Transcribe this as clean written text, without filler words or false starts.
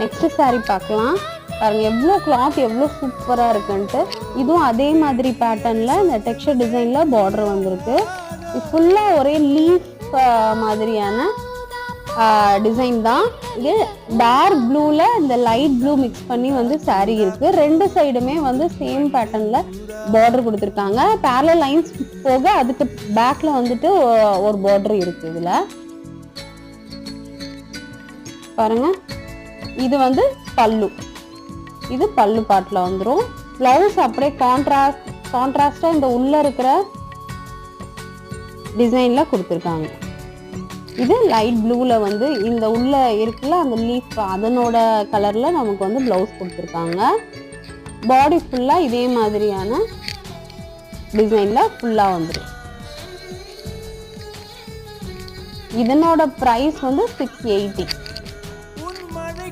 Next saree பார்க்கலாம். பாருங்க எவ்வளோ கிளாத் எவ்வளோ சூப்பராக இருக்குன்ட்டு. இதுவும் அதே மாதிரி பேட்டர்னில் இந்த டெக்ஸ்சர் டிசைனில் பார்டர் வந்திருக்கு. இது ஃபுல்லாக ஒரே லீஃப் மாதிரியான டிசைன் தான். இது டார்க் ப்ளூவில் இந்த லைட் ப்ளூ மிக்ஸ் பண்ணி வந்து saree இருக்குது. ரெண்டு சைடுமே வந்து சேம் பேட்டர்னில் பார்டர் கொடுத்துருக்காங்க. பேரலல் லைன்ஸ் போக அதுக்கு பேக்கில் வந்துட்டு ஒரு பார்டர் இருக்குது. இதில் பாருங்க இது வந்து பல்லு. இது பல்லு பாட்டில் வந்துடும். ப்ளவுஸ் அப்படியே கான்ட்ராஸ்டாக இந்த உள்ளே இருக்கிற டிசைனில் கொடுத்துருக்காங்க. இது லைட் ப்ளூவில் வந்து இந்த உள்ளே இருக்குல்ல அந்த லீஃப் அதனோட கலரில் நமக்கு வந்து ப்ளவுஸ் கொடுத்துருக்காங்க. பாடி ஃபுல்லாக இதே மாதிரியான டிசைனில் ஃபுல்லாக வந்துடும். இதனோட ப்ரைஸ் வந்து 680.